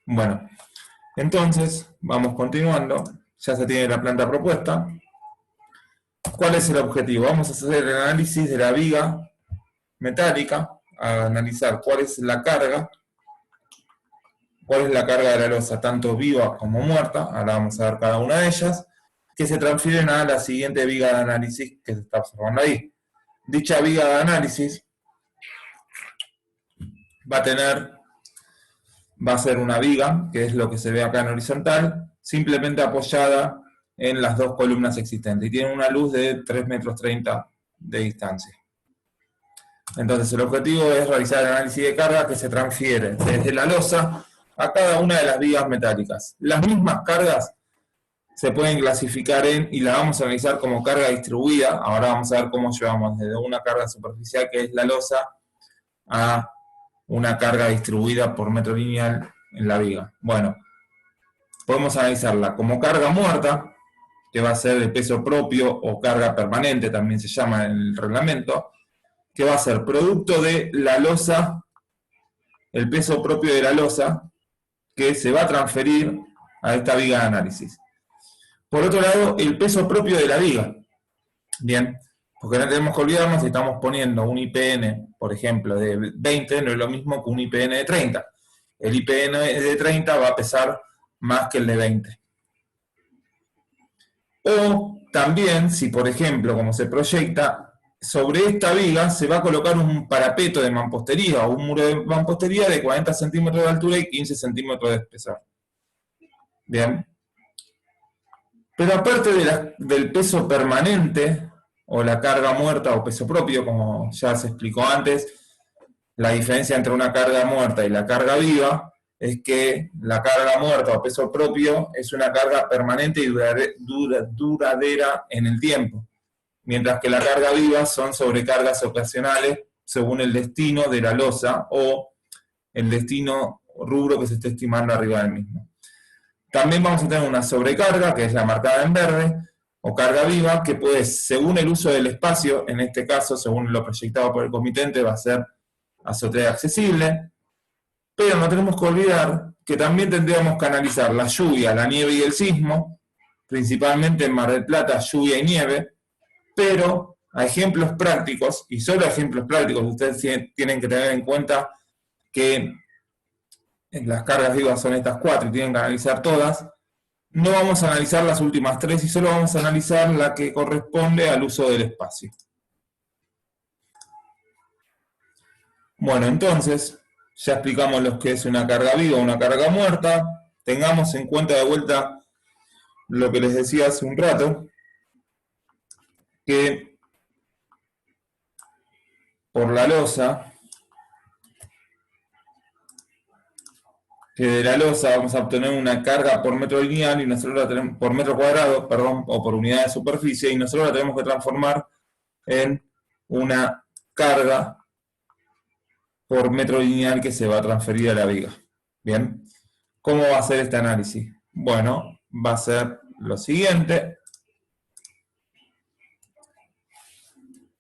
Bueno, entonces, vamos continuando. Ya se tiene la planta propuesta. ¿Cuál es el objetivo? Vamos a hacer el análisis de la viga metálica, a analizar cuál es la carga de la losa, tanto viva como muerta, ahora vamos a ver cada una de ellas, que se transfieren a la siguiente viga de análisis que se está observando ahí. Dicha viga de análisis va a ser una viga, que es lo que se ve acá en horizontal, simplemente apoyada en las dos columnas existentes, y tiene una luz de 3,30 metros de distancia. Entonces el objetivo es realizar el análisis de carga que se transfiere desde la losa a cada una de las vigas metálicas. Las mismas cargas se pueden clasificar y la vamos a analizar como carga distribuida. Ahora vamos a ver cómo llevamos desde una carga superficial, que es la losa, a una carga distribuida por metro lineal en la viga. Bueno, podemos analizarla como carga muerta, que va a ser el peso propio o carga permanente, también se llama en el reglamento, que va a ser producto de la losa, el peso propio de la losa, que se va a transferir a esta viga de análisis. Por otro lado, el peso propio de la viga. Bien, porque no tenemos que olvidarnos, si estamos poniendo un IPN, por ejemplo, de 20, no es lo mismo que un IPN de 30. El IPN de 30 va a pesar más que el de 20. O también, si por ejemplo, como se proyecta, sobre esta viga se va a colocar un parapeto de mampostería o un muro de mampostería de 40 centímetros de altura y 15 centímetros de espesor. Bien. Pero aparte del peso permanente, o la carga muerta o peso propio, como ya se explicó antes, la diferencia entre una carga muerta y la carga viva es que la carga muerta o peso propio es una carga permanente y duradera en el tiempo, mientras que la carga viva son sobrecargas ocasionales según el destino de la losa o el destino rubro que se esté estimando arriba del mismo. También vamos a tener una sobrecarga, que es la marcada en verde, o carga viva, que puede, según el uso del espacio, en este caso, según lo proyectado por el comitente, va a ser azotea accesible, pero no tenemos que olvidar que también tendríamos que analizar la lluvia, la nieve y el sismo, principalmente en Mar del Plata, lluvia y nieve, pero a ejemplos prácticos, y solo a ejemplos prácticos, ustedes tienen que tener en cuenta que las cargas vivas son estas 4 y tienen que analizar todas. No vamos a analizar las últimas 3 y solo vamos a analizar la que corresponde al uso del espacio. Bueno, entonces, ya explicamos lo que es una carga viva o una carga muerta. Tengamos en cuenta de vuelta lo que les decía hace un rato, que por la losa, que de la losa vamos a obtener una carga por metro lineal y nosotros la tenemos por metro cuadrado, perdón, o por unidad de superficie, y nosotros la tenemos que transformar en una carga por metro lineal que se va a transferir a la viga. Bien, ¿cómo va a ser este análisis? Bueno, va a ser lo siguiente.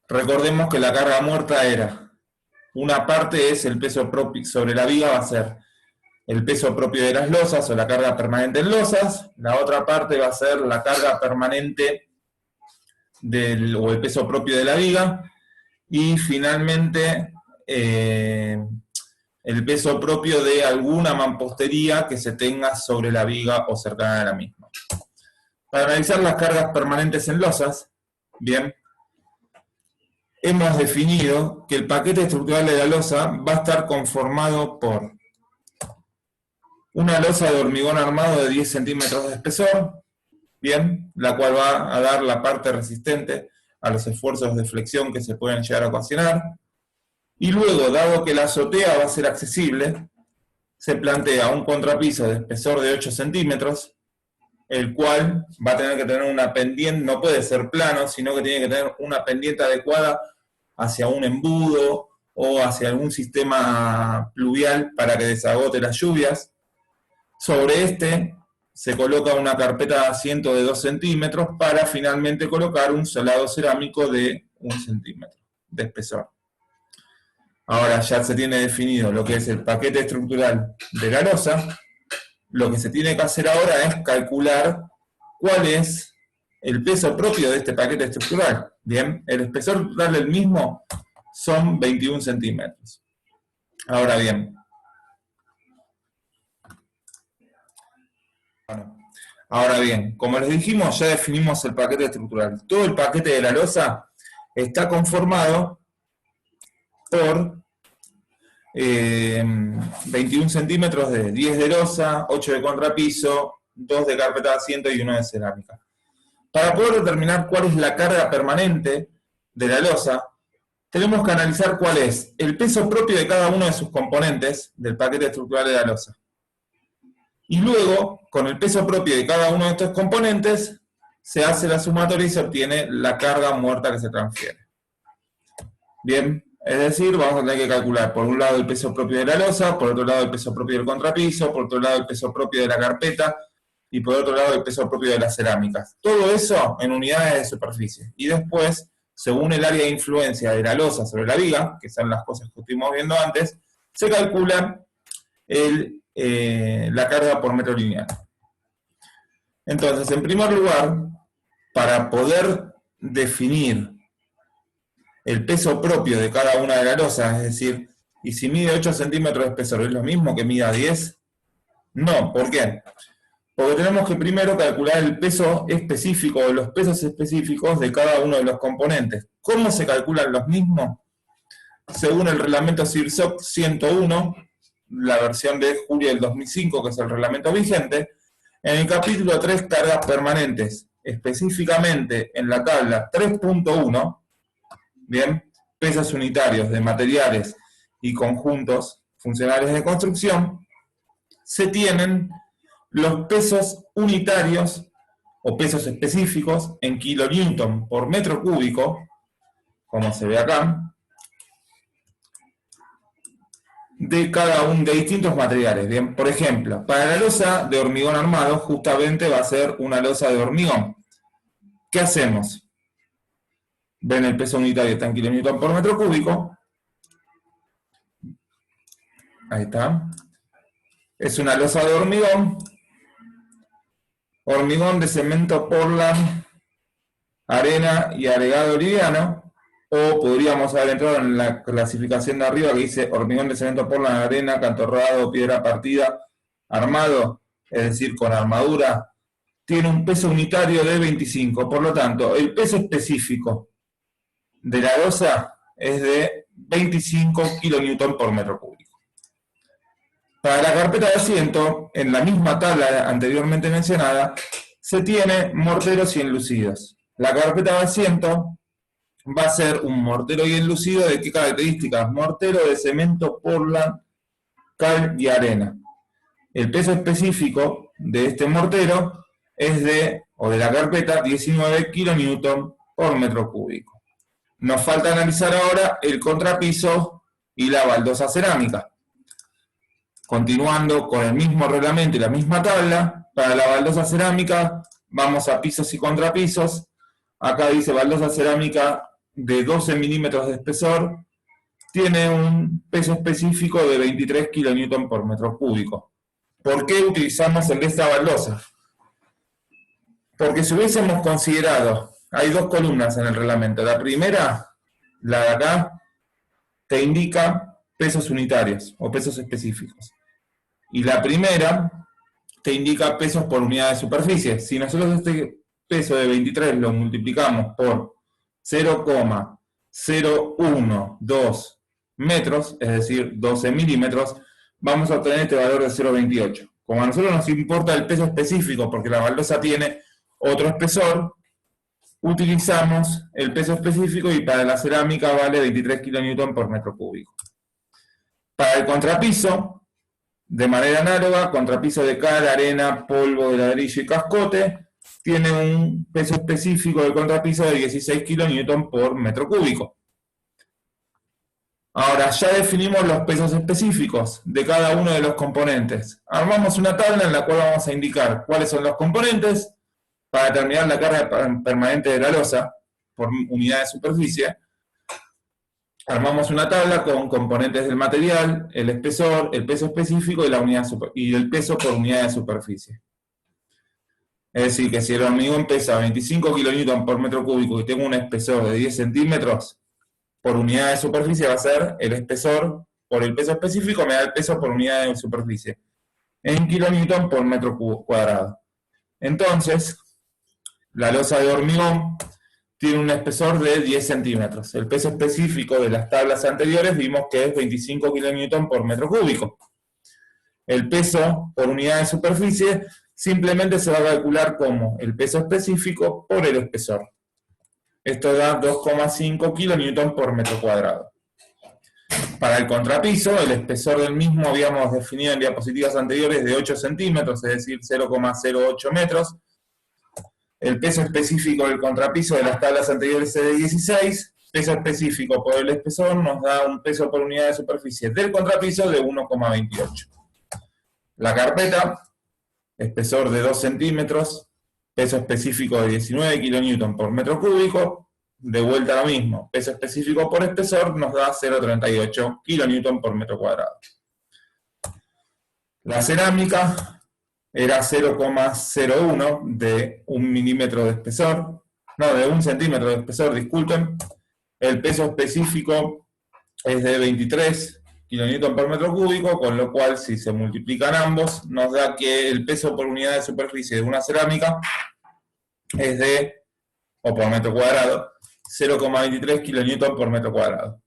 Recordemos que la carga muerta era, una parte es el peso propio sobre la viga, va a ser el peso propio de las losas o la carga permanente en losas, la otra parte va a ser la carga permanente o el peso propio de la viga, y finalmente el peso propio de alguna mampostería que se tenga sobre la viga o cercana a la misma. Para analizar las cargas permanentes en losas, bien, hemos definido que el paquete estructural de la losa va a estar conformado por una losa de hormigón armado de 10 centímetros de espesor, bien, la cual va a dar la parte resistente a los esfuerzos de flexión que se pueden llegar a ocasionar. Y luego, dado que la azotea va a ser accesible, se plantea un contrapiso de espesor de 8 centímetros, el cual va a tener que tener una pendiente, no puede ser plano, sino que tiene que tener una pendiente adecuada hacia un embudo o hacia algún sistema pluvial para que desagote las lluvias. Sobre este se coloca una carpeta de asiento de 2 centímetros para finalmente colocar un solado cerámico de 1 centímetro de espesor. Ahora ya se tiene definido lo que es el paquete estructural de la losa. lo que se tiene que hacer ahora es calcular cuál es el peso propio de este paquete estructural. Bien, el espesor total del mismo son 21 centímetros. Ahora bien, como les dijimos, ya definimos el paquete estructural. Todo el paquete de la losa está conformado por 21 centímetros de 10 de losa, 8 de contrapiso, 2 de carpeta de asiento y 1 de cerámica. Para poder determinar cuál es la carga permanente de la losa, tenemos que analizar cuál es el peso propio de cada uno de sus componentes del paquete estructural de la losa. Y luego, con el peso propio de cada uno de estos componentes, se hace la sumatoria y se obtiene la carga muerta que se transfiere. Bien, es decir, vamos a tener que calcular por un lado el peso propio de la losa, por otro lado el peso propio del contrapiso, por otro lado el peso propio de la carpeta y por otro lado el peso propio de las cerámicas. Todo eso en unidades de superficie. Y después, según el área de influencia de la losa sobre la viga, que son las cosas que estuvimos viendo antes, se calcula la carga por metro lineal. Entonces, en primer lugar, para poder definir el peso propio de cada una de las losas, es decir, y si mide 8 centímetros de espesor, ¿es lo mismo que mida 10? No, ¿por qué? Porque tenemos que primero calcular el peso específico o los pesos específicos de cada uno de los componentes. ¿Cómo se calculan los mismos? Según el reglamento CIRSOC 101, la versión de julio del 2005, que es el reglamento vigente, en el capítulo 3, cargas permanentes, específicamente en la tabla 3.1, bien, pesos unitarios de materiales y conjuntos funcionales de construcción, se tienen los pesos unitarios o pesos específicos en kilonewton por metro cúbico, como se ve acá, de distintos materiales. Bien, por ejemplo, para la losa de hormigón armado, justamente va a ser una losa de hormigón. ¿Qué hacemos? Ven, el peso unitario está en kilonewton por metro cúbico. Ahí está. Es una losa de hormigón. Hormigón de cemento Portland, arena y agregado liviano. O podríamos haber entrado en la clasificación de arriba que dice hormigón de cemento Portland, arena, cantorrado, piedra partida, armado, es decir, con armadura, tiene un peso unitario de 25. Por lo tanto, el peso específico de la losa es de 25 kilonewton por metro cúbico. Para la carpeta de asiento, en la misma tabla anteriormente mencionada, se tiene morteros y enlucidos. La carpeta de asiento va a ser un mortero y enlucido ¿de qué características? Mortero de cemento Portland, cal y arena. El peso específico de este mortero es de la carpeta, 19 kilonewton por metro cúbico. Nos falta analizar ahora el contrapiso y la baldosa cerámica. Continuando con el mismo reglamento y la misma tabla, para la baldosa cerámica vamos a pisos y contrapisos. Acá dice baldosa cerámica de 12 milímetros de espesor, tiene un peso específico de 23 kilonewton por metro cúbico. ¿Por qué utilizamos el de esta baldosa? Porque si hubiésemos considerado, hay dos columnas en el reglamento, la primera, la de acá, te indica pesos unitarios o pesos específicos. Y la primera te indica pesos por unidad de superficie. Si nosotros este peso de 23 lo multiplicamos por 0,012 metros, es decir, 12 milímetros, vamos a obtener este valor de 0,28. Como a nosotros nos importa el peso específico, porque la baldosa tiene otro espesor, utilizamos el peso específico y para la cerámica vale 23 kilonewton por metro cúbico. Para el contrapiso, de manera análoga, contrapiso de cal, arena, polvo de ladrillo y cascote, tiene un peso específico del contrapiso de 16 kilonewton por metro cúbico. Ahora, ya definimos los pesos específicos de cada uno de los componentes. Armamos una tabla en la cual vamos a indicar cuáles son los componentes para determinar la carga permanente de la losa por unidad de superficie. armamos una tabla con componentes del material, el espesor, el peso específico y, y el peso por unidad de superficie. Es decir, que si el hormigón pesa 25 kN por metro cúbico y tengo un espesor de 10 centímetros, por unidad de superficie va a ser el espesor por el peso específico, me da el peso por unidad de superficie, en kilonewton por metro cuadrado. Entonces, la losa de hormigón tiene un espesor de 10 centímetros. El peso específico de las tablas anteriores vimos que es 25 kN por metro cúbico. El peso por unidad de superficie simplemente se va a calcular como el peso específico por el espesor. Esto da 2,5 kN por metro cuadrado. Para el contrapiso, el espesor del mismo habíamos definido en diapositivas anteriores de 8 centímetros, es decir, 0,08 metros. El peso específico del contrapiso de las tablas anteriores es de 16. Peso específico por el espesor nos da un peso por unidad de superficie del contrapiso de 1,28. La carpeta, espesor de 2 centímetros, peso específico de 19 kN por metro cúbico, de vuelta lo mismo, peso específico por espesor nos da 0,38 kN por metro cuadrado. La cerámica era 0,01 de 1 milímetro de espesor, no, de 1 centímetro de espesor, disculpen. El peso específico es de 23 kN por metro cúbico, con lo cual si se multiplican ambos, nos da que el peso por unidad de superficie de una cerámica es de, o por metro cuadrado, 0,23 kN por metro cuadrado.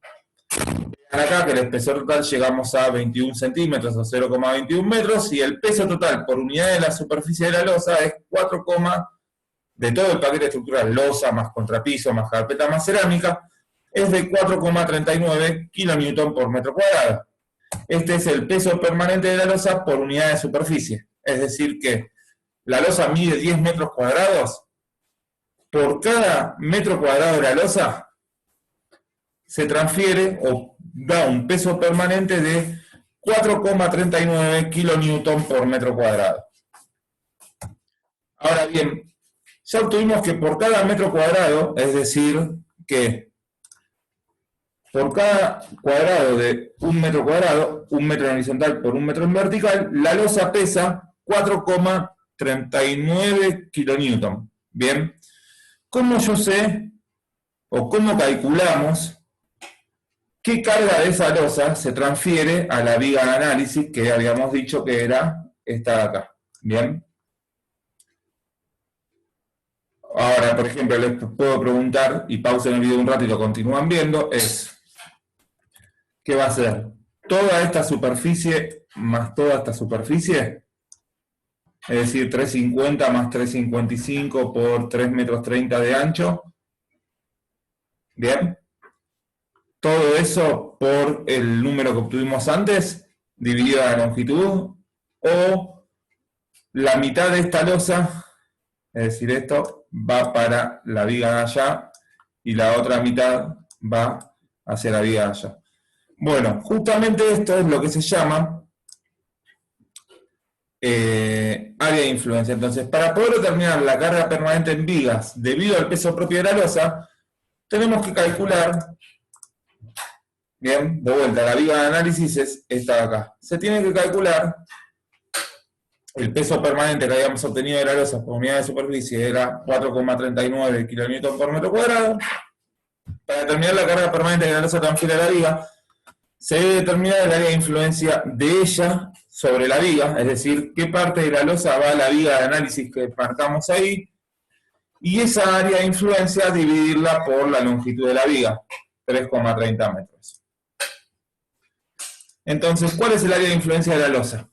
Vean acá que el espesor total llegamos a 21 centímetros o 0,21 metros y el peso total por unidad de la superficie de la losa es 4, de todo el paquete estructural, losa más contrapiso más carpeta más cerámica, es de 4,39 kN por metro cuadrado. Este es el peso permanente de la losa por unidad de superficie. Es decir que la losa mide 10 metros cuadrados. Por cada metro cuadrado de la losa se transfiere o da un peso permanente de 4,39 kN por metro cuadrado. Ahora bien, ya obtuvimos que por cada metro cuadrado, es decir, que por cada cuadrado de un metro cuadrado, un metro en horizontal por un metro en vertical, la losa pesa 4,39 kN. Bien, ¿cómo yo sé o cómo calculamos qué carga de esa losa se transfiere a la viga de análisis que habíamos dicho que era esta de acá? Bien. Ahora, por ejemplo, les puedo preguntar, y pausen el video un rato y lo continúan viendo, es ¿qué va a ser? Toda esta superficie más toda esta superficie, es decir, 350 más 355 por 3,30 metros de ancho. Bien. Todo eso por el número que obtuvimos antes, dividido a la longitud, o la mitad de esta losa, es decir, esto va para la viga de allá, y la otra mitad va hacia la viga de allá. Bueno, justamente esto es lo que se llama área de influencia. Entonces, para poder determinar la carga permanente en vigas debido al peso propio de la losa, tenemos que calcular, bien, de vuelta, la viga de análisis es esta de acá. Se tiene que calcular el peso permanente que habíamos obtenido de la losa por unidad de superficie, era 4,39 kN por metro cuadrado. Para determinar la carga permanente que la losa transfiere a la viga, se debe determinar el área de influencia de ella sobre la viga, es decir, qué parte de la losa va a la viga de análisis que marcamos ahí, y esa área de influencia dividirla por la longitud de la viga, 3,30 metros. Entonces, ¿cuál es el área de influencia de la losa?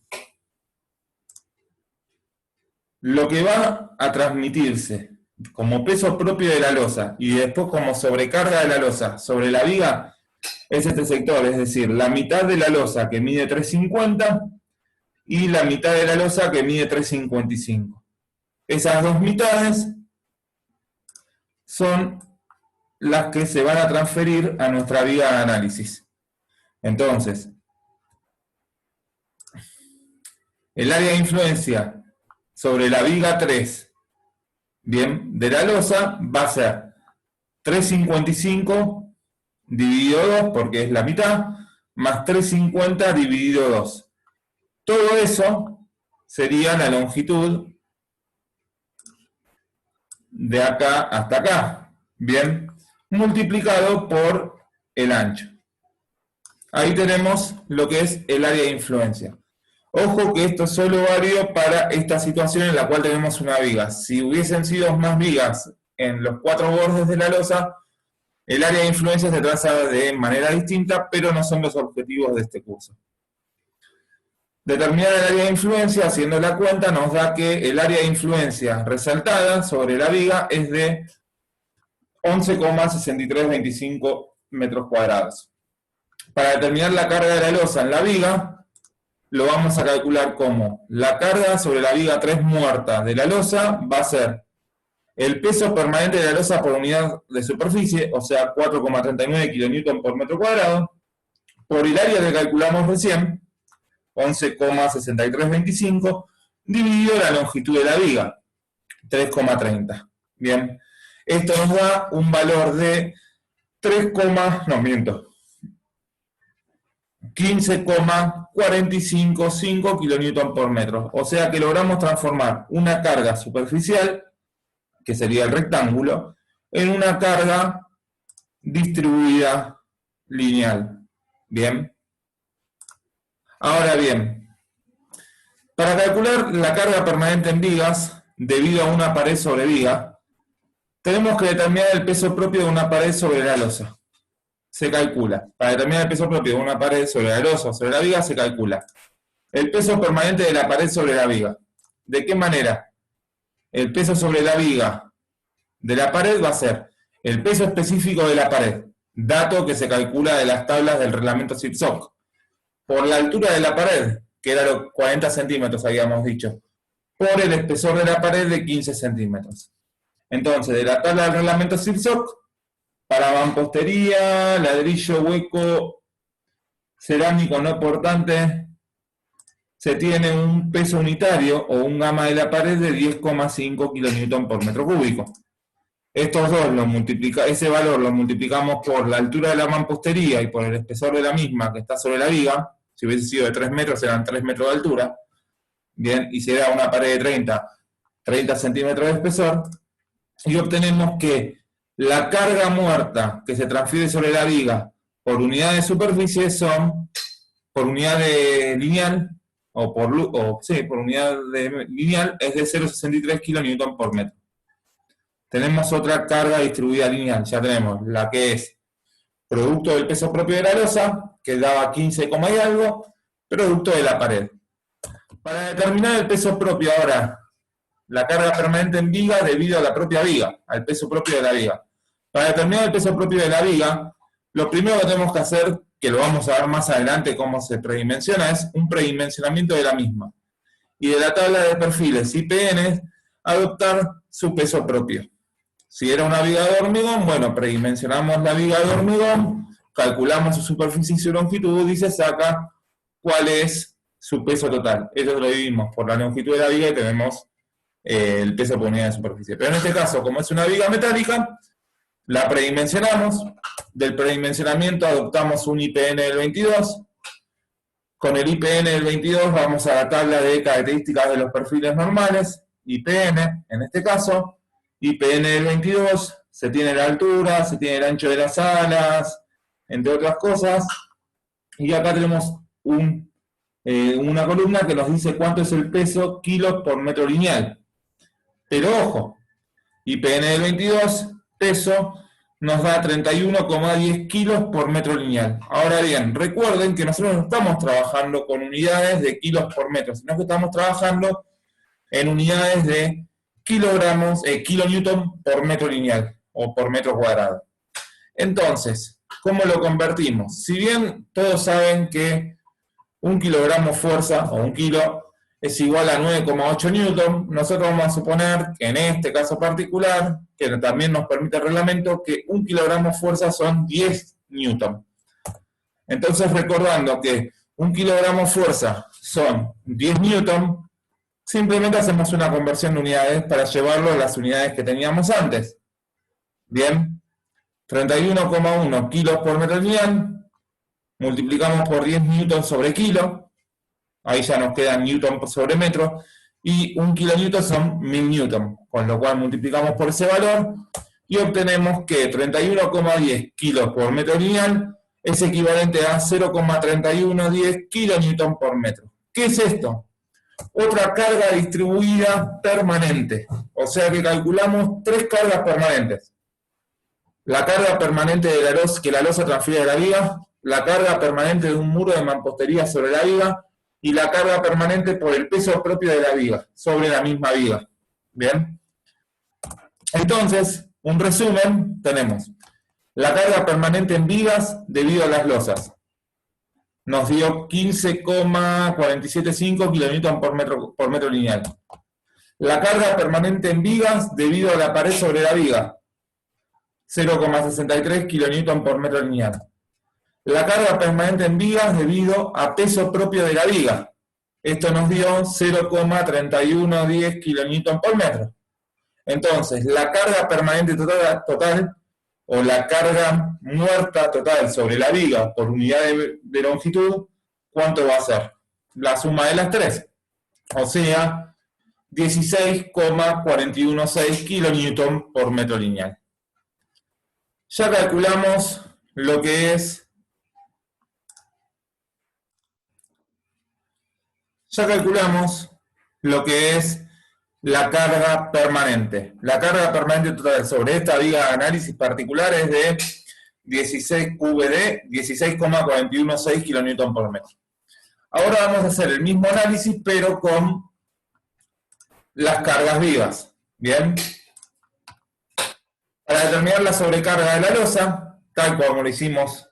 Lo que va a transmitirse como peso propio de la losa y después como sobrecarga de la losa sobre la viga es este sector, es decir, la mitad de la losa que mide 3,50 y la mitad de la losa que mide 3,55. Esas dos mitades son las que se van a transferir a nuestra viga de análisis. Entonces, el área de influencia sobre la viga 3, bien, de la losa va a ser 3,55 dividido 2, porque es la mitad, más 350 dividido 2. Todo eso sería la longitud de acá hasta acá, bien, multiplicado por el ancho. Ahí tenemos lo que es el área de influencia. Ojo que esto es solo válido para esta situación en la cual tenemos una viga. Si hubiesen sido más vigas en los 4 bordes de la losa, el área de influencia se traza de manera distinta, pero no son los objetivos de este curso. Determinar el área de influencia, haciendo la cuenta, nos da que el área de influencia resaltada sobre la viga es de 11,6325 metros cuadrados. Para determinar la carga de la losa en la viga, lo vamos a calcular como la carga sobre la viga 3 muerta de la losa va a ser el peso permanente de la losa por unidad de superficie, o sea, 4,39 kN por metro cuadrado, por el área que calculamos recién, 11,6325, dividido la longitud de la viga, 3,30. Bien, esto nos da un valor de 15,455 kN por metro. O sea que logramos transformar una carga superficial, que sería el rectángulo, en una carga distribuida lineal. Bien. Ahora bien, para calcular la carga permanente en vigas, debido a una pared sobre viga, tenemos que determinar el peso propio de una pared sobre la losa. Se calcula. Para determinar el peso propio de una pared sobre la losa o sobre la viga, se calcula el peso permanente de la pared sobre la viga. ¿De qué manera? El peso sobre la viga de la pared va a ser el peso específico de la pared, dato que se calcula de las tablas del reglamento SIPSOC, por la altura de la pared, que era los 40 centímetros, habíamos dicho, por el espesor de la pared de 15 centímetros. Entonces, de la tabla del reglamento SIPSOC, para mampostería, ladrillo hueco, cerámico no portante, se tiene un peso unitario o un gamma de la pared de 10,5 kN por metro cúbico. Estos dos, ese valor lo multiplicamos por la altura de la mampostería y por el espesor de la misma que está sobre la viga. Si hubiese sido de 3 metros, eran 3 metros de altura. Bien, y si era una pared de 30 centímetros de espesor, y obtenemos que la carga muerta que se transfiere sobre la viga por unidad de superficie son, por unidad de lineal, por unidad de lineal, es de 0,63 kN por metro. Tenemos otra carga distribuida lineal, ya tenemos la que es producto del peso propio de la losa, que daba 15, y algo, producto de la pared. Para determinar el peso propio ahora, la carga permanente en viga debido a la propia viga, al peso propio de la viga. Para determinar el peso propio de la viga, lo primero que tenemos que hacer, que lo vamos a ver más adelante cómo se predimensiona, es un predimensionamiento de la misma. Y de la tabla de perfiles IPN, adoptar su peso propio. Si era una viga de hormigón, bueno, predimensionamos la viga de hormigón, calculamos su superficie y su longitud y se saca cuál es su peso total. Eso lo dividimos por la longitud de la viga y tenemos el peso por unidad de superficie. Pero en este caso, como es una viga metálica, la predimensionamos. Del predimensionamiento adoptamos un IPN del 22. Con el IPN del 22 vamos a la tabla de características de los perfiles normales, IPN en este caso. IPN del 22, se tiene la altura, se tiene el ancho de las alas, entre otras cosas. Y acá tenemos una columna que nos dice cuánto es el peso kilos por metro lineal. Pero ojo, IPN del 22, peso, nos da 31,10 kilos por metro lineal. Ahora bien, recuerden que nosotros no estamos trabajando con unidades de kilos por metro, sino que estamos trabajando en unidades de kilonewton por metro lineal o por metro cuadrado. Entonces, ¿cómo lo convertimos? Si bien todos saben que un kilogramo fuerza o un kilo es igual a 9,8 newton, nosotros vamos a suponer que en este caso particular, que también nos permite el reglamento, que un kilogramo fuerza son 10 newton. Entonces, recordando que un kilogramo fuerza son 10 newton, simplemente hacemos una conversión de unidades para llevarlo a las unidades que teníamos antes. Bien, 31,1 kilos por metro lineal, multiplicamos por 10 newtons sobre kilo, ahí ya nos queda newton sobre metro, y 1 kilonewton son 1000 newton, con lo cual multiplicamos por ese valor y obtenemos que 31,10 kilos por metro lineal es equivalente a 0,3110 kilonewton por metro. ¿Qué es esto? Otra carga distribuida permanente, o sea que calculamos 3 cargas permanentes. La carga permanente de la losa, que la losa transfiere de la viga, la carga permanente de un muro de mampostería sobre la viga, y la carga permanente por el peso propio de la viga, sobre la misma viga. ¿Bien? Entonces, un resumen, tenemos la carga permanente en vigas debido a las losas. Nos dio 15,475 kN por metro lineal. La carga permanente en vigas debido a la pared sobre la viga, 0,63 kN por metro lineal. La carga permanente en vigas debido a peso propio de la viga. Esto nos dio 0,3110 kN por metro. Entonces, la carga permanente total o la carga muerta total sobre la viga por unidad de longitud, ¿cuánto va a ser? La suma de las tres. O sea, 16,416 kN por metro lineal. Ya calculamos lo que es la carga permanente. La carga permanente total sobre esta viga de análisis particular es de 16 QBD, 16,416 kN por metro. Ahora vamos a hacer el mismo análisis, pero con las cargas vivas. Bien. Para determinar la sobrecarga de la losa, tal como lo hicimos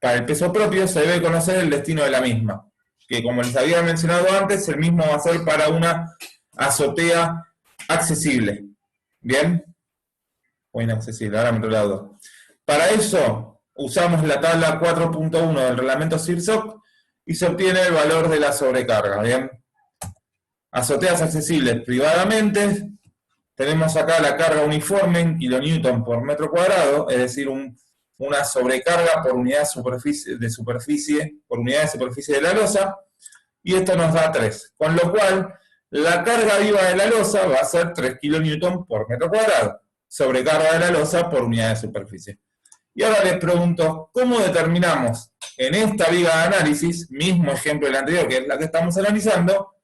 para el peso propio, se debe conocer el destino de la misma, que como les había mencionado antes, el mismo va a ser para una azotea accesible. ¿Bien? O inaccesible, ahora me he dado. Para eso, usamos la tabla 4.1 del reglamento CIRSOC y se obtiene el valor de la sobrecarga. ¿Bien? Azoteas accesibles privadamente. Tenemos acá la carga uniforme en kilonewton por metro cuadrado, es decir, una sobrecarga por unidad de superficie de la losa, y esto nos da 3. Con lo cual, la carga viva de la losa va a ser 3 kN por metro cuadrado, sobrecarga de la losa por unidad de superficie. Y ahora les pregunto, ¿cómo determinamos en esta viga de análisis, mismo ejemplo del anterior, que es la que estamos analizando,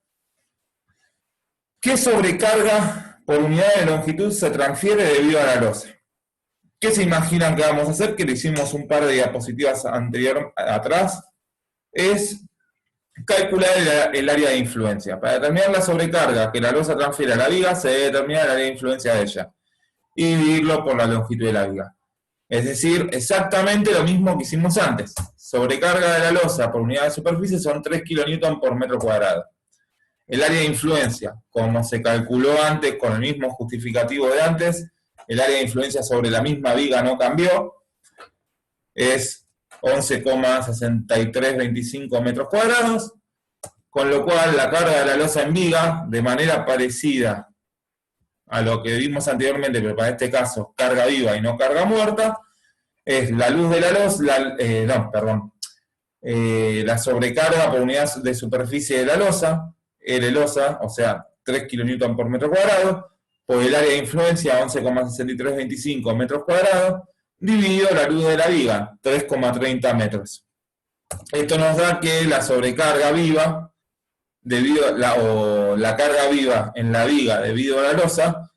qué sobrecarga por unidad de longitud se transfiere debido a la losa? ¿Qué se imaginan que vamos a hacer? Que lo hicimos un par de diapositivas atrás. Es calcular el área de influencia. Para determinar la sobrecarga que la losa transfiere a la viga, se debe determinar el área de influencia de ella y dividirlo por la longitud de la viga. Es decir, exactamente lo mismo que hicimos antes. Sobrecarga de la losa por unidad de superficie son 3 kN por metro cuadrado. El área de influencia, como se calculó antes con el mismo justificativo de antes, el área de influencia sobre la misma viga no cambió, es 11,6325 metros cuadrados, con lo cual la carga de la losa en viga, de manera parecida a lo que vimos anteriormente, pero para este caso carga viva y no carga muerta, es la luz de la losa, la sobrecarga por unidad de superficie de la losa, L losa, o sea, 3 kN por metro cuadrado, por el área de influencia, 11,6325 metros cuadrados, dividido la luz de la viga, 3,30 metros. Esto nos da que la sobrecarga viva, la carga viva en la viga debido a la losa,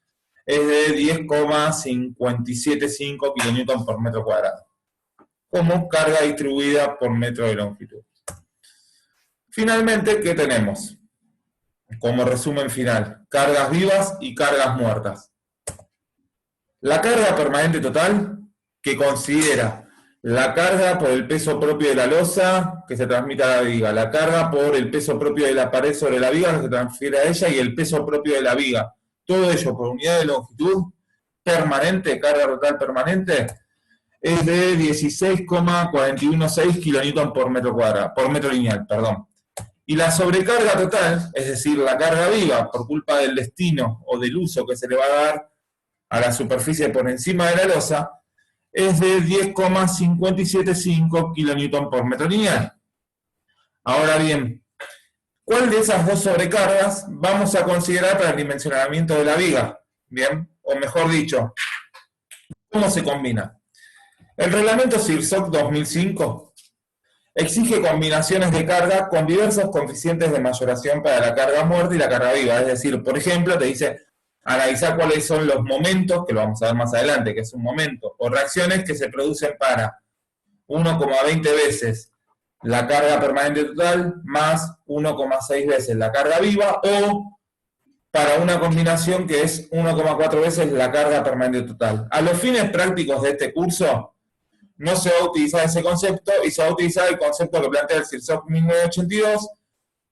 es de 10,575 kN por metro cuadrado, como carga distribuida por metro de longitud. Finalmente, ¿qué tenemos? Como resumen final, cargas vivas y cargas muertas. La carga permanente total, que considera la carga por el peso propio de la losa que se transmite a la viga, la carga por el peso propio de la pared sobre la viga que se transfiere a ella y el peso propio de la viga. Todo ello por unidad de longitud permanente, carga total permanente, es de 16,416 kN por metro lineal, perdón. Y la sobrecarga total, es decir, la carga viva, por culpa del destino o del uso que se le va a dar a la superficie por encima de la losa, es de 10,575 kN por metro lineal. Ahora bien, ¿cuál de esas dos sobrecargas vamos a considerar para el dimensionamiento de la viga? Bien, o mejor dicho, ¿cómo se combina? El reglamento CIRSOC 2005 exige combinaciones de carga con diversos coeficientes de mayoración para la carga muerta y la carga viva. Es decir, por ejemplo, te dice analizar cuáles son los momentos, que lo vamos a ver más adelante, que es un momento, o reacciones que se producen para 1,20 veces la carga permanente total más 1,6 veces la carga viva, o para una combinación que es 1,4 veces la carga permanente total. A los fines prácticos de este curso, no se va a utilizar ese concepto y se va a utilizar el concepto que plantea el CIRSOC 1982,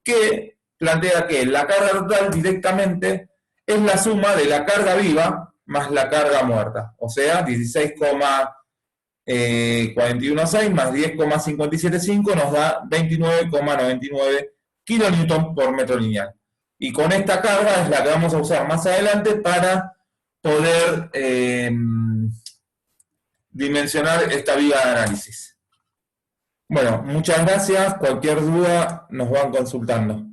que plantea que la carga total directamente es la suma de la carga viva más la carga muerta, o sea, 16,416 más 10,575 nos da 29,99 kN por metro lineal. Y con esta carga es la que vamos a usar más adelante para poder dimensionar esta viga de análisis. Bueno, muchas gracias. Cualquier duda nos van consultando.